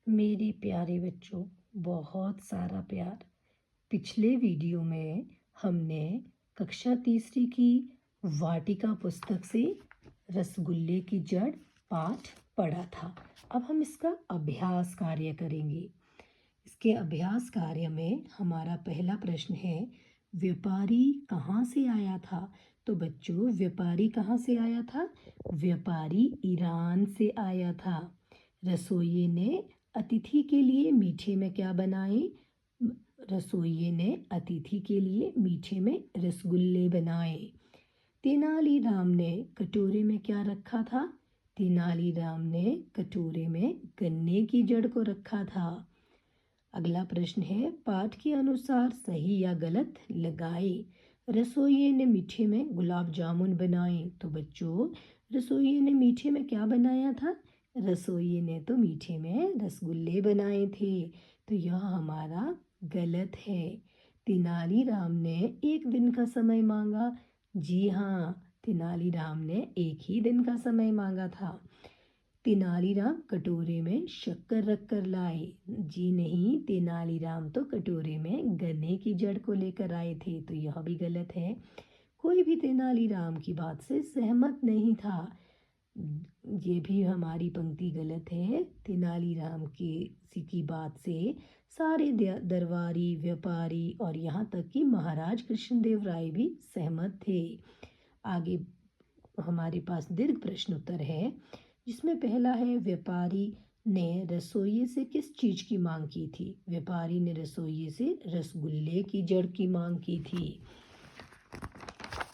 मेरे प्यारे बच्चों, बहुत सारा प्यार। पिछले वीडियो में हमने कक्षा तीसरी की वाटिका पुस्तक से रसगुल्ले की जड़ पाठ पढ़ा था। अब हम इसका अभ्यास कार्य करेंगे। इसके अभ्यास कार्य में हमारा पहला प्रश्न है, व्यापारी कहाँ से आया था? तो बच्चों, व्यापारी कहाँ से आया था? व्यापारी ईरान से आया था। रसोइये ने अतिथि के लिए मीठे में क्या बनाए? रसोइये ने अतिथि के लिए मीठे में रसगुल्ले बनाए। तेनालीराम ने कटोरे में क्या रखा था? तेनालीराम ने कटोरे में गन्ने की जड़ को रखा था। अगला प्रश्न है, पाठ के अनुसार सही या गलत लगाए। रसोइये ने मीठे में गुलाब जामुन बनाए। तो बच्चों, रसोइये ने मीठे में क्या बनाया था? रसोइये ने तो मीठे में रसगुल्ले बनाए थे। तो यह हमारा गलत है। तेनालीराम ने एक दिन का समय मांगा। जी हाँ, तेनालीराम ने एक ही दिन का समय मांगा था। तेनालीराम कटोरे में शक्कर रखकर लाए। जी नहीं, तेनालीराम तो कटोरे में गन्ने की जड़ को लेकर आए थे। तो यह भी गलत है। कोई भी तेनालीराम की बात से सहमत नहीं था। ये भी हमारी पंक्ति गलत है। तेनालीराम की बात से सारे दरबारी, व्यापारी और यहाँ तक कि महाराज कृष्णदेव राय भी सहमत थे। आगे हमारे पास दीर्घ प्रश्न उत्तर है, जिसमें पहला है, व्यापारी ने रसोइये से किस चीज की मांग की थी? व्यापारी ने रसोइये से रसगुल्ले की जड़ की मांग की थी।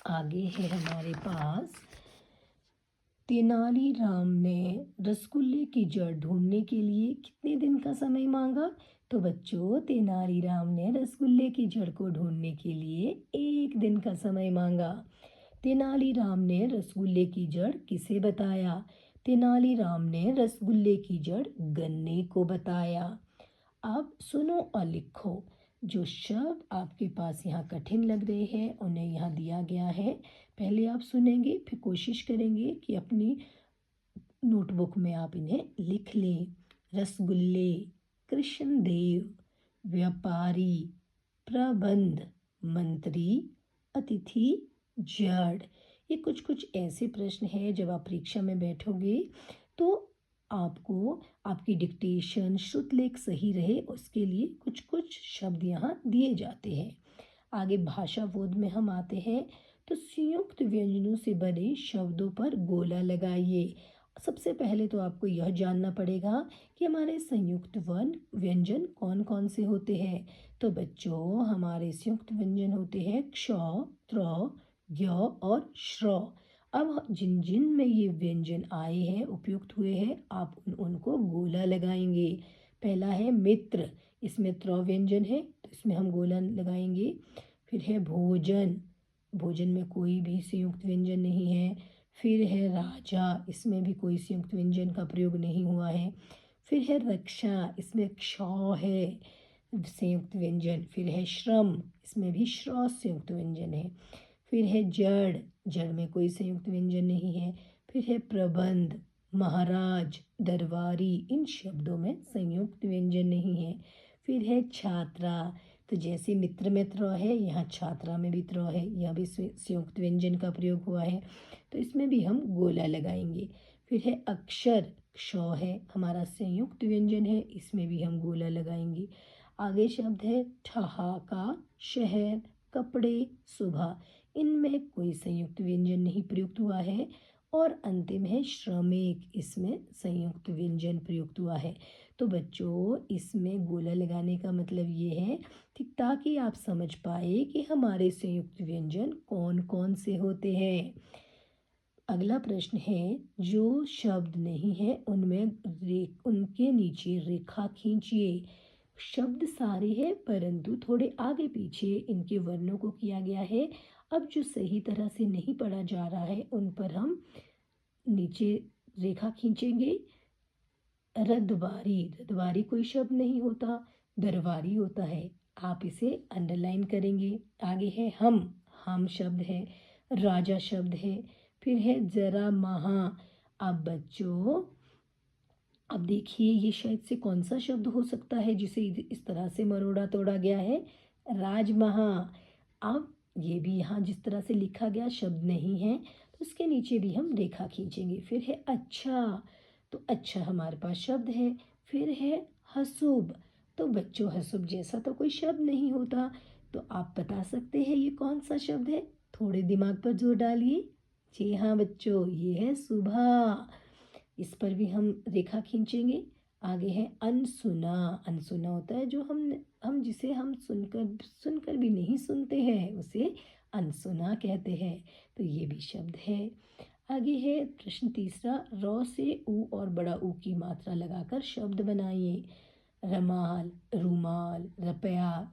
आगे है हमारे पास, तेनालीराम ने रसगुल्ले की जड़ ढूंढने के लिए कितने दिन का समय मांगा? तो बच्चों, तेनालीराम ने रसगुल्ले की जड़ को ढूंढने के लिए एक दिन का समय मांगा। तेनालीराम ने रसगुल्ले की जड़ किसे बताया? तेनालीराम ने रसगुल्ले की जड़ गन्ने को बताया। अब सुनो और लिखो। जो शब्द आपके पास यहाँ कठिन लग रहे हैं उन्हें यहाँ दिया गया है। पहले आप सुनेंगे, फिर कोशिश करेंगे कि अपनी नोटबुक में आप इन्हें लिख लें। रसगुल्ले, कृष्णदेव, व्यापारी, प्रबंध, मंत्री, अतिथि, जड़। ये कुछ कुछ ऐसे प्रश्न हैं, जब आप परीक्षा में बैठोगे तो आपको आपकी डिक्टेशन, श्रुतलेख सही रहे, उसके लिए कुछ कुछ शब्द यहाँ दिए जाते हैं। आगे भाषा बोध में हम आते हैं। तो संयुक्त व्यंजनों से बने शब्दों पर गोला लगाइए। सबसे पहले तो आपको यह जानना पड़ेगा कि हमारे संयुक्त व्यंजन कौन कौन से होते हैं। तो बच्चों, हमारे संयुक्त व्यंजन होते हैं क्ष, त्र, ज्ञ और श्र। अब जिन जिन में ये व्यंजन आए हैं, उपयुक्त हुए हैं, आप उनको गोला लगाएंगे। पहला है मित्र, इसमें त्र व्यंजन है तो इसमें हम गोला लगाएंगे। फिर है भोजन, भोजन में कोई भी संयुक्त व्यंजन नहीं है। फिर है राजा, इसमें भी कोई संयुक्त व्यंजन का प्रयोग नहीं हुआ है। फिर है रक्षा, इसमें क्ष है संयुक्त व्यंजन। फिर है श्रम, इसमें भी श्र संयुक्त व्यंजन है। फिर है जड़, जड़ में कोई संयुक्त व्यंजन नहीं है। फिर है प्रबंध, महाराज, दरबारी, इन शब्दों में संयुक्त व्यंजन नहीं है। फिर है छात्रा, तो जैसे मित्र में त्र है, यहाँ छात्रा में भी त्र है, यह भी संयुक्त व्यंजन का प्रयोग हुआ है, तो इसमें भी हम गोला लगाएंगे। फिर है अक्षर, क्ष है, हमारा संयुक्त व्यंजन है, इसमें भी हम गोला लगाएंगे। आगे शब्द है ठहाका, शहर, कपड़े, सुबह, इनमें कोई संयुक्त व्यंजन नहीं प्रयुक्त हुआ है। और अंतिम है श्रमिक, इसमें संयुक्त व्यंजन प्रयुक्त हुआ है। तो बच्चों, इसमें गोला लगाने का मतलब ये है कि ताकि आप समझ पाए कि हमारे संयुक्त व्यंजन कौन कौन से होते हैं। अगला प्रश्न है, जो शब्द नहीं है उनके नीचे रेखा खींचिए। शब्द सारे हैं, परंतु थोड़े आगे पीछे इनके वर्णों को किया गया है। अब जो सही तरह से नहीं पढ़ा जा रहा है, उन पर हम नीचे रेखा खींचेंगे। रदबारी, रदबारी कोई शब्द नहीं होता, दरबारी होता है, आप इसे अंडरलाइन करेंगे। आगे है हम शब्द है, राजा शब्द है। फिर है जरा महा। अब बच्चों, अब देखिए ये शायद से कौन सा शब्द हो सकता है जिसे इस तरह से मरोड़ा तोड़ा गया है, राजमहा। अब ये भी यहाँ जिस तरह से लिखा गया शब्द नहीं है तो उसके नीचे भी हम रेखा खींचेंगे। फिर है अच्छा, तो अच्छा हमारे पास शब्द है। फिर है हसुब, तो बच्चों हसुब जैसा तो कोई शब्द नहीं होता, तो आप बता सकते हैं ये कौन सा शब्द है? थोड़े दिमाग पर जोर डालिए। जी हाँ बच्चों, ये है सुबह। इस पर भी हम रेखा खींचेंगे। आगे है अनसुना। अनसुना होता है जो हम जिसे हम सुनकर सुनकर भी नहीं सुनते हैं, उसे अनसुना कहते हैं। तो ये भी शब्द है। आगे है प्रश्न तीसरा, रौ से ऊ और बड़ा ऊ की मात्रा लगाकर शब्द बनाइए। रमाल, रूमाल, रुपया,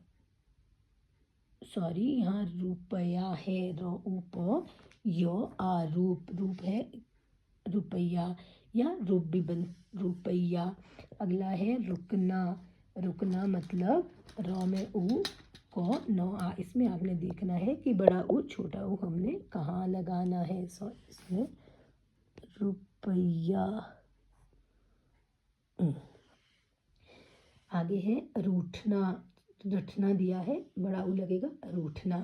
सॉरी यहाँ रुपया है, रौ ऊ प यो आ, रूप, रूप है रुपया या रूप भी बन रुपया। अगला है रुकना। रुकना मतलब रॉ में ऊ को नौ आ, इसमें आपने देखना है कि बड़ा ऊ छोटा ऊ हमने कहाँ लगाना है। सॉरी इसमें रुपया। आगे है रूठना। रटना दिया है, बड़ा ऊ लगेगा रूठना।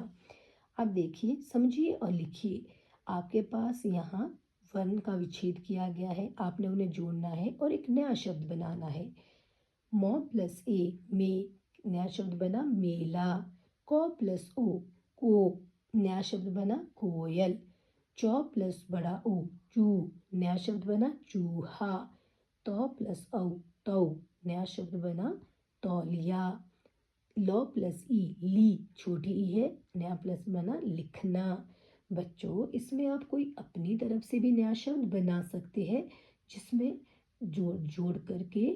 अब देखिए, समझिए और लिखिए। आपके पास यहाँ वर्ण का विच्छेद किया गया है, आपने उन्हें जोड़ना है और एक नया शब्द बनाना है। मौ प्लस ए में, नया शब्द बना मेला। को प्लस ओ को, नया शब्द बना कोयल। चौ प्लस बड़ा ओ चू, नया शब्द बना चूहा। तो प्लस औ तौ, नया शब्द बना तौलिया। लौ प्लस ई ली, छोटी ई है, नया प्लस बना लिखना। बच्चों इसमें आप कोई अपनी तरफ से भी नया शब्द बना सकते हैं, जिसमें जोड़ जोड़ करके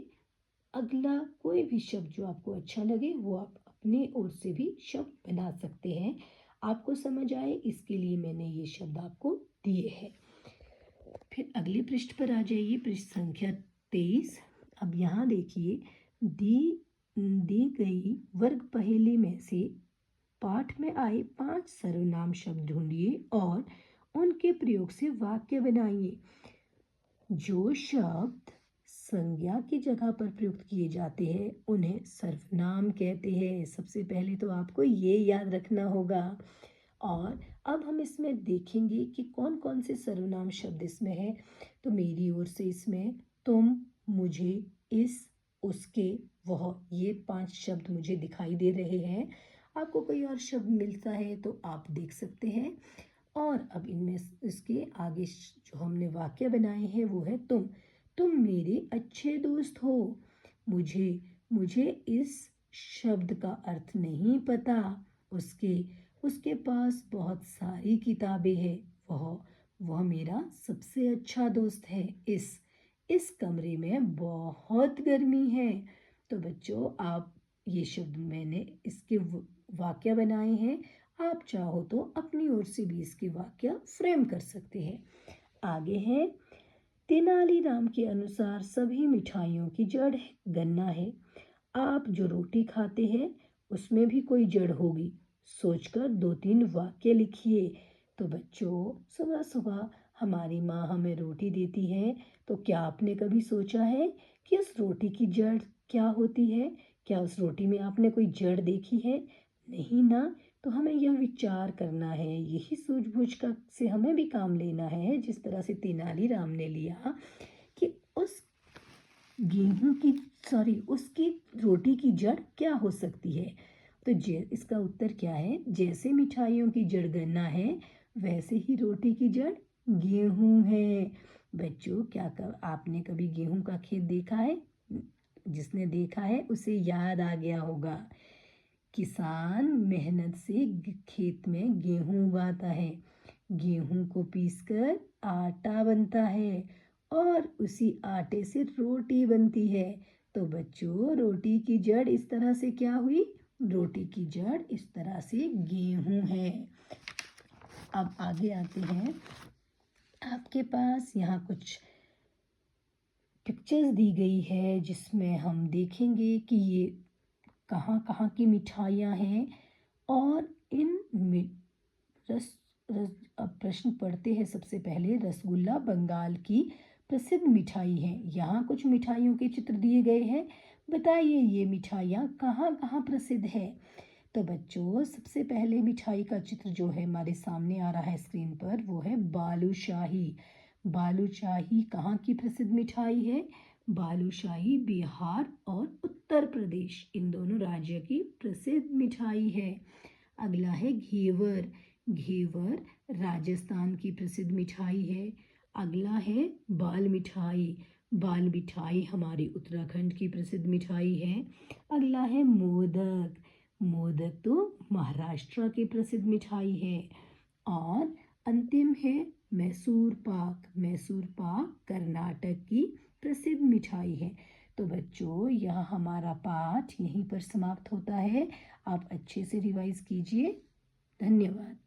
अगला कोई भी शब्द जो आपको अच्छा लगे वो आप अपनी ओर से भी शब्द बना सकते हैं। आपको समझ आए इसके लिए मैंने ये शब्द आपको दिए हैं। फिर अगले पृष्ठ पर आ जाइए, पृष्ठ संख्या 23। अब यहाँ देखिए, दी गई वर्ग पहेली में से पाठ में आए 5 सर्वनाम शब्द ढूंढिए और उनके प्रयोग से वाक्य बनाइए। जो शब्द संज्ञा की जगह पर प्रयुक्त किए जाते हैं उन्हें सर्वनाम कहते हैं। सबसे पहले तो आपको ये याद रखना होगा। और अब हम इसमें देखेंगे कि कौन कौन से सर्वनाम शब्द इसमें हैं। तो मेरी ओर से इसमें तुम, मुझे, इस, उसके, वह, ये 5 शब्द मुझे दिखाई दे रहे हैं। आपको कोई और शब्द मिलता है तो आप देख सकते हैं। और अब इनमें इसके आगे जो हमने वाक्य बनाए हैं वो है तुम मेरे अच्छे दोस्त हो। मुझे मुझे इस शब्द का अर्थ नहीं पता। उसके उसके पास बहुत सारी किताबें हैं। वह मेरा सबसे अच्छा दोस्त है। इस कमरे में बहुत गर्मी है। तो बच्चों आप ये शब्द मैंने इसके वाक्य बनाए हैं। आप चाहो तो अपनी ओर से भी इसके वाक्य फ्रेम कर सकते हैं। आगे है, तेनालीराम के अनुसार सभी मिठाइयों की जड़ गन्ना है। आप जो रोटी खाते हैं उसमें भी कोई जड़ होगी। सोचकर 2-3 वाक्य लिखिए। तो बच्चों सुबह सुबह हमारी माँ हमें रोटी देती है, तो क्या आपने कभी सोचा है कि उस रोटी की जड़ क्या होती है? क्या उस रोटी में आपने कोई जड़ देखी है? नहीं ना। तो हमें यह विचार करना है, यही सूझबूझ का से हमें भी काम लेना है, जिस तरह से तेनालीराम ने लिया कि उस गेहूं की उसकी रोटी की जड़ क्या हो सकती है। तो इसका उत्तर क्या है? जैसे मिठाइयों की जड़ गन्ना है वैसे ही रोटी की जड़ गेहूं है। बच्चों आपने कभी गेहूं का खेत देखा है? जिसने देखा है उसे याद आ गया होगा। किसान मेहनत से खेत में गेहूं उगाता है। गेहूं को पीसकर आटा बनता है और उसी आटे से रोटी बनती है। तो बच्चों रोटी की जड़ इस तरह से क्या हुई? रोटी की जड़ इस तरह से गेहूं है। अब आगे आते हैं। आपके पास यहाँ कुछ पिक्चर्स दी गई है जिसमें हम देखेंगे कि ये कहाँ कहाँ की मिठाइयाँ हैं। और अब प्रश्न पढ़ते हैं। सबसे पहले, रसगुल्ला बंगाल की प्रसिद्ध मिठाई हैं। यहाँ कुछ मिठाइयों के चित्र दिए गए हैं। बताइए ये मिठाइयाँ कहाँ कहाँ प्रसिद्ध है। तो बच्चों सबसे पहले मिठाई का चित्र जो है हमारे सामने आ रहा है स्क्रीन पर, वो है बालूशाही। बालूशाही कहाँ की प्रसिद्ध मिठाई है? बालूशाही बिहार और उत्तर प्रदेश इन दोनों राज्य की प्रसिद्ध मिठाई है। अगला है घेवर। घेवर राजस्थान की प्रसिद्ध मिठाई है। अगला है बाल मिठाई। बाल मिठाई हमारे उत्तराखंड की प्रसिद्ध मिठाई है। अगला है मोदक। मोदक तो महाराष्ट्र की प्रसिद्ध मिठाई है। और अंतिम है मैसूर पाक। मैसूर पाक कर्नाटक की प्रसिद्ध मिठाई है। तो बच्चों यह हमारा पाठ यहीं पर समाप्त होता है। आप अच्छे से रिवाइज कीजिए। धन्यवाद।